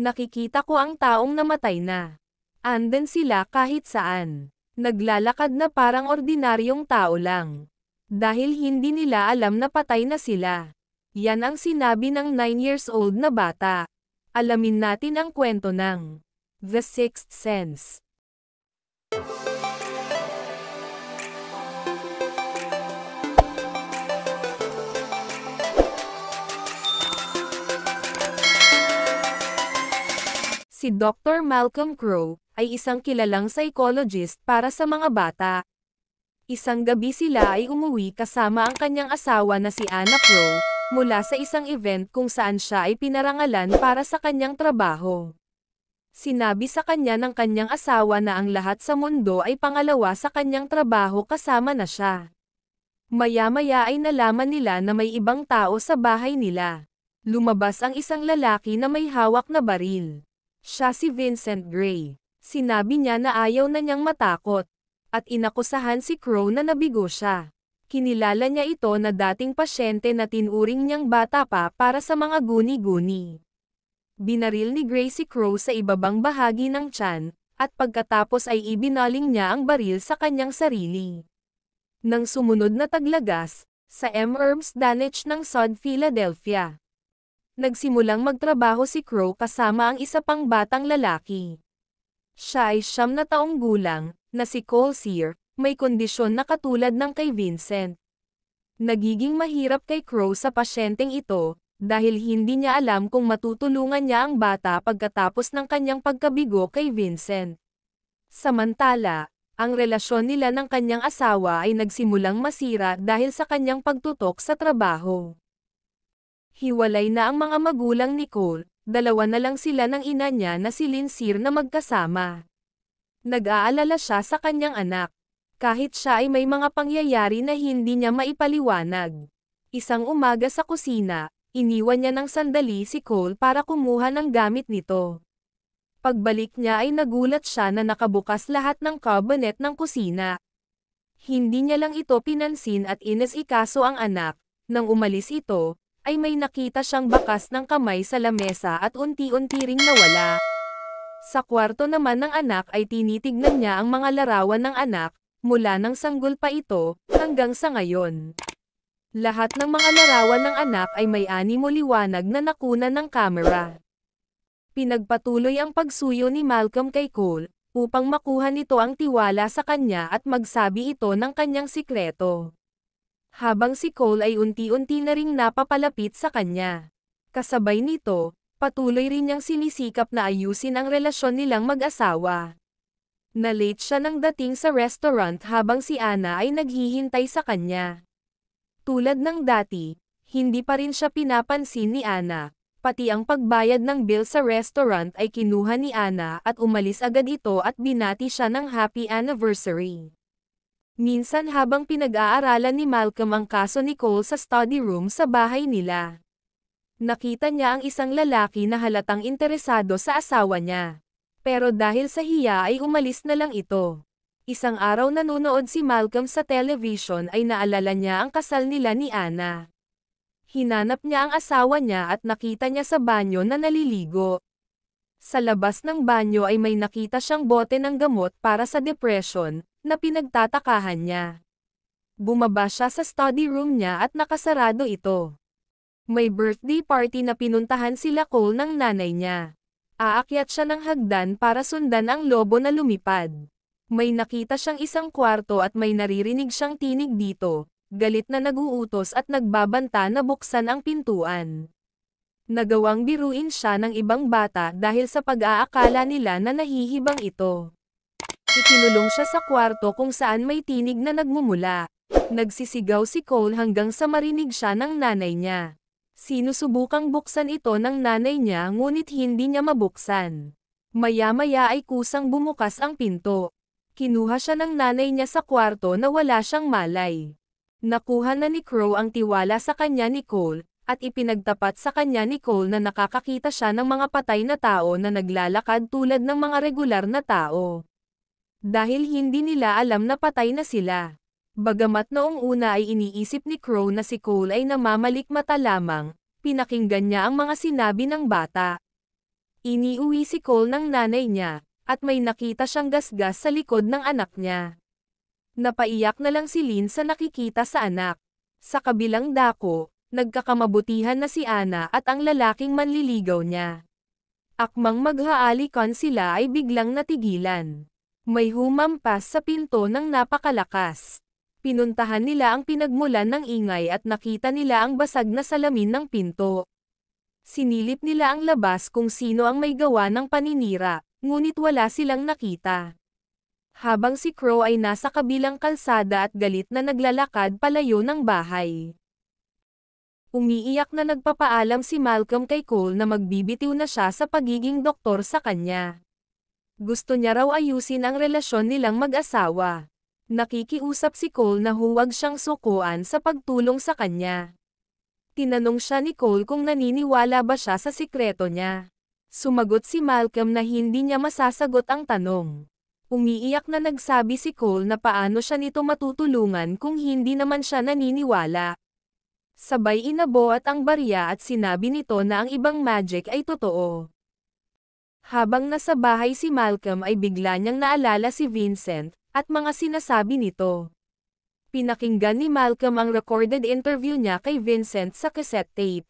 Nakikita ko ang taong namatay na. Andan sila kahit saan. Naglalakad na parang ordinaryong tao lang. Dahil hindi nila alam na patay na sila. Yan ang sinabi ng 9 years old na bata. Alamin natin ang kwento ng The Sixth Sense. Si Dr. Malcolm Crowe ay isang kilalang psychologist para sa mga bata. Isang gabi sila ay umuwi kasama ang kanyang asawa na si Anna Crowe, mula sa isang event kung saan siya ay pinarangalan para sa kanyang trabaho. Sinabi sa kanya ng kanyang asawa na ang lahat sa mundo ay pangalawa sa kanyang trabaho kasama na siya. Maya-maya ay nalaman nila na may ibang tao sa bahay nila. Lumabas ang isang lalaki na may hawak na baril. Siya si Vincent Gray. Sinabi niya na ayaw na niyang matakot. At inakusahan si Crowe na nabigo siya. Kinilala niya ito na dating pasyente na tinuring niyang bata pa para sa mga guni-guni. Binaril ni Gray si Crowe sa ibabang bahagi ng tiyan, at pagkatapos ay ibinaling niya ang baril sa kanyang sarili. Nang sumunod na taglagas, sa Earms Danich ng South Philadelphia. Nagsimulang magtrabaho si Crowe kasama ang isa pang batang lalaki. Siya ay 9 na taong gulang, na si Cole Sear, may kondisyon na katulad ng kay Vincent. Nagiging mahirap kay Crowe sa pasyenteng ito, dahil hindi niya alam kung matutulungan niya ang bata pagkatapos ng kanyang pagkabigo kay Vincent. Samantala, ang relasyon nila ng kanyang asawa ay nagsimulang masira dahil sa kanyang pagtutok sa trabaho. Hiwalay na ang mga magulang ni Cole, 2 na lang sila ng ina niya na si Lynn Sear na magkasama. Nag-aalala siya sa kanyang anak. Kahit siya ay may mga pangyayari na hindi niya maipaliwanag. Isang umaga sa kusina, iniwan niya ng sandali si Cole para kumuha ng gamit nito. Pagbalik niya ay nagulat siya na nakabukas lahat ng cabinet ng kusina. Hindi niya lang ito pinansin at inasikaso ang anak. Nang umalis ito, ay may nakita siyang bakas ng kamay sa lamesa at unti-unti ring nawala. Sa kwarto naman ng anak ay tinitignan niya ang mga larawan ng anak, mula nang sanggol pa ito, hanggang sa ngayon. Lahat ng mga larawan ng anak ay may animo liwanag na nakunan ng kamera. Pinagpatuloy ang pagsuyo ni Malcolm kay Cole, upang makuha nito ang tiwala sa kanya at magsabi ito ng kanyang sikreto. Habang si Cole ay unti-unti na ring napapalapit sa kanya. Kasabay nito, patuloy rin niyang sinisikap na ayusin ang relasyon nilang mag-asawa. Na-late siya nang dating sa restaurant habang si Anna ay naghihintay sa kanya. Tulad ng dati, hindi pa rin siya pinapansin ni Anna, pati ang pagbayad ng bill sa restaurant ay kinuha ni Anna at umalis agad ito at binati siya ng happy anniversary. Minsan habang pinag-aaralan ni Malcolm ang kaso ni Cole sa study room sa bahay nila. Nakita niya ang isang lalaki na halatang interesado sa asawa niya. Pero dahil sa hiya ay umalis na lang ito. Isang araw nanonood si Malcolm sa television ay naalala niya ang kasal nila ni Anna. Hinanap niya ang asawa niya at nakita niya sa banyo na naliligo. Sa labas ng banyo ay may nakita siyang bote ng gamot para sa depression, na pinagtatakahan niya. Bumaba siya sa study room niya at nakasarado ito. May birthday party na pinuntahan sila Cole ng nanay niya. Aakyat siya ng hagdan para sundan ang lobo na lumipad. May nakita siyang isang kwarto at may naririnig siyang tinig dito, galit na naguutos at nagbabanta na buksan ang pintuan. Nagawang biruin siya ng ibang bata dahil sa pag-aakala nila na nahihibang ito. Ikinulong siya sa kwarto kung saan may tinig na nagmumula. Nagsisigaw si Cole hanggang sa marinig siya ng nanay niya. Sinusubukang buksan ito ng nanay niya ngunit hindi niya mabuksan. Maya-maya ay kusang bumukas ang pinto. Kinuha siya ng nanay niya sa kwarto na wala siyang malay. Nakuha na ni Crowe ang tiwala sa kanya ni Cole, at ipinagtapat sa kanya ni Cole na nakakakita siya ng mga patay na tao na naglalakad tulad ng mga regular na tao. Dahil hindi nila alam na patay na sila. Bagamat noong una ay iniisip ni Crowe na si Cole ay namamalikmata lamang, pinakinggan niya ang mga sinabi ng bata. Iniuwi si Cole ng nanay niya, at may nakita siyang gasgas sa likod ng anak niya. Napaiyak na lang si Lin sa nakikita sa anak. Sa kabilang dako, nagkakamabutihan na si Ana at ang lalaking manliligaw niya. Akmang maghaalikan sila ay biglang natigilan. May humampas sa pinto ng napakalakas. Pinuntahan nila ang pinagmulan ng ingay at nakita nila ang basag na salamin ng pinto. Sinilip nila ang labas kung sino ang may gawa ng paninira, ngunit wala silang nakita. Habang si Crow ay nasa kabilang kalsada at galit na naglalakad palayo ng bahay. Umiiyak na nagpapaalam si Malcolm kay Cole na magbibitiw na siya sa pagiging doktor sa kanya. Gusto niya raw ayusin ang relasyon nilang mag-asawa. Nakikiusap si Cole na huwag siyang sukuan sa pagtulong sa kanya. Tinanong siya ni Cole kung naniniwala ba siya sa sikreto niya. Sumagot si Malcolm na hindi niya masasagot ang tanong. Umiiyak na nagsabi si Cole na paano siya nito matutulungan kung hindi naman siya naniniwala. Sabay inabuhat ang barya at sinabi nito na ang ibang magic ay totoo. Habang nasa bahay si Malcolm ay bigla niyang naalala si Vincent, at mga sinasabi nito. Pinakinggan ni Malcolm ang recorded interview niya kay Vincent sa cassette tape.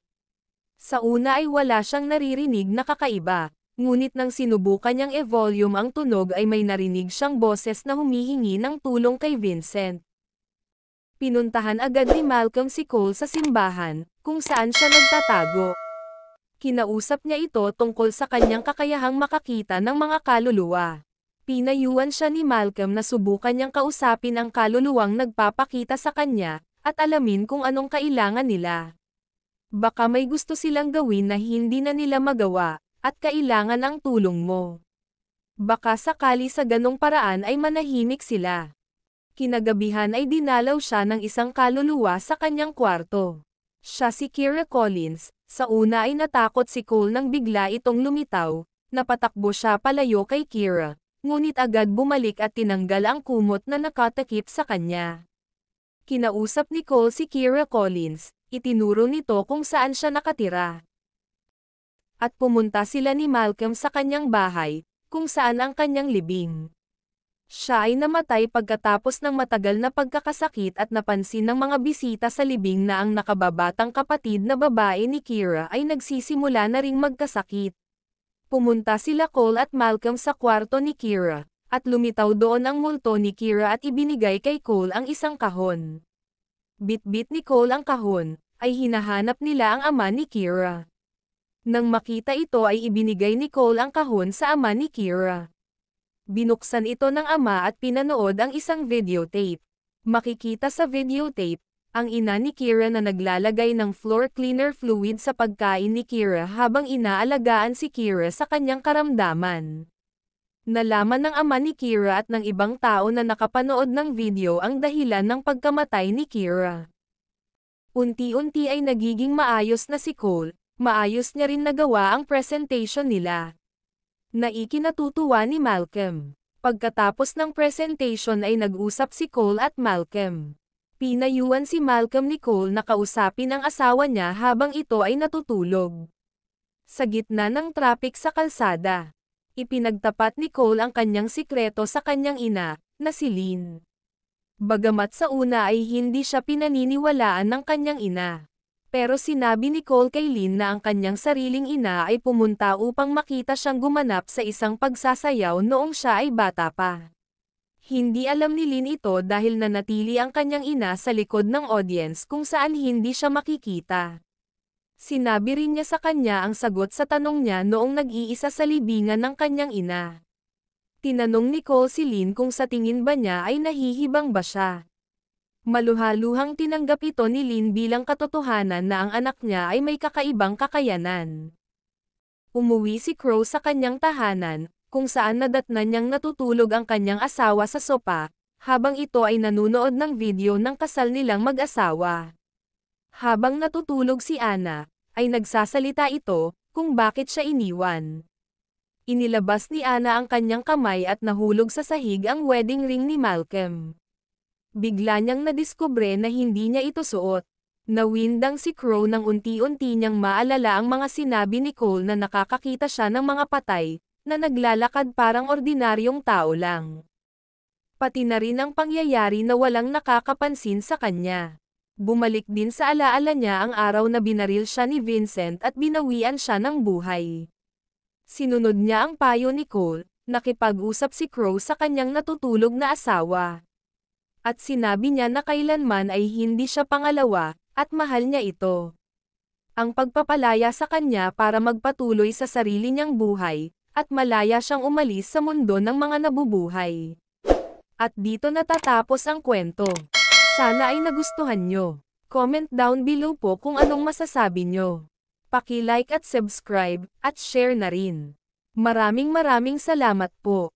Sa una ay wala siyang naririnig na kakaiba, ngunit nang sinubukan niyang e-volume ang tunog ay may narinig siyang boses na humihingi ng tulong kay Vincent. Pinuntahan agad ni Malcolm si Cole sa simbahan, kung saan siya nagtatago. Kinausap niya ito tungkol sa kanyang kakayahang makakita ng mga kaluluwa. Pinayuhan siya ni Malcolm na subukan niyang kausapin ang kaluluwang nagpapakita sa kanya, at alamin kung anong kailangan nila. Baka may gusto silang gawin na hindi na nila magawa, at kailangan ang tulong mo. Baka sakali sa ganong paraan ay manahimik sila. Kinagabihan ay dinalaw siya ng isang kaluluwa sa kanyang kwarto. Siya si Kira Collins. Sa una ay natakot si Cole nang bigla itong lumitaw, napatakbo siya palayo kay Kira. Ngunit agad bumalik at tinanggal ang kumot na nakatakip sa kanya. Kinausap ni Cole si Kira Collins, itinuro nito kung saan siya nakatira. At pumunta sila ni Malcolm sa kanyang bahay, kung saan ang kanyang libing. Siya ay namatay pagkatapos ng matagal na pagkakasakit at napansin ng mga bisita sa libing na ang nakababatang kapatid na babae ni Kira ay nagsisimula na ring magkasakit. Pumunta sila Cole at Malcolm sa kwarto ni Kira, at lumitaw doon ang multo ni Kira at ibinigay kay Cole ang isang kahon. Bit-bit ni Cole ang kahon, ay hinahanap nila ang ama ni Kira. Nang makita ito ay ibinigay ni Cole ang kahon sa ama ni Kira. Binuksan ito ng ama at pinanood ang isang videotape. Makikita sa videotape, ang ina ni Kira na naglalagay ng floor cleaner fluid sa pagkain ni Kira habang inaalagaan si Kira sa kanyang karamdaman. Nalaman ng ama ni Kira at ng ibang tao na nakapanood ng video ang dahilan ng pagkamatay ni Kira. Unti-unti ay nagiging maayos na si Cole, maayos niya rin nagawa ang presentation nila. Naikinatutuwa ni Malcolm. Pagkatapos ng presentation ay nag-usap si Cole at Malcolm. Pinayuhan si Malcolm ni Cole na kausapin ang asawa niya habang ito ay natutulog. Sa gitna ng traffic sa kalsada, ipinagtapat ni Cole ang kanyang sikreto sa kanyang ina, na si Lin. Bagamat sa una ay hindi siya pinaniniwalaan ng kanyang ina. Pero sinabi ni Cole kay Lin na ang kanyang sariling ina ay pumunta upang makita siyang gumanap sa isang pagsasayaw noong siya ay bata pa. Hindi alam ni Lin ito dahil nanatili ang kanyang ina sa likod ng audience kung saan hindi siya makikita. Sinabi rin niya sa kanya ang sagot sa tanong niya noong nag-iisa sa libingan ng kanyang ina. Tinanong ni Cole si Lin kung sa tingin ba niya ay nahihibang ba siya. Maluhaluhang tinanggap ito ni Lin bilang katotohanan na ang anak niya ay may kakaibang kakayanan. Umuwi si Crow sa kanyang tahanan, kung saan nadatnan niyang natutulog ang kanyang asawa sa sopa, habang ito ay nanunood ng video ng kasal nilang mag-asawa. Habang natutulog si Ana, ay nagsasalita ito, kung bakit siya iniwan. Inilabas ni Ana ang kanyang kamay at nahulog sa sahig ang wedding ring ni Malcolm. Bigla niyang nadiskubre na hindi niya ito suot. Nawindang si Crow nang unti-unti niyang maalala ang mga sinabi ni Cole na nakakakita siya ng mga patay, na naglalakad parang ordinaryong tao lang. Pati na rin ang pangyayari na walang nakakapansin sa kanya. Bumalik din sa alaala niya ang araw na binaril siya ni Vincent at binawian siya ng buhay. Sinunod niya ang payo ni Cole, nakipag-usap si Crow sa kanyang natutulog na asawa. At sinabi niya na kailanman ay hindi siya pangalawa, at mahal niya ito. Ang pagpapalaya sa kanya para magpatuloy sa sarili niyang buhay, at malaya siyang umalis sa mundo ng mga nabubuhay. At dito natatapos ang kwento. Sana ay nagustuhan nyo. Comment down below po kung anong masasabi nyo. Paki-like at subscribe, at share na rin. Maraming salamat po.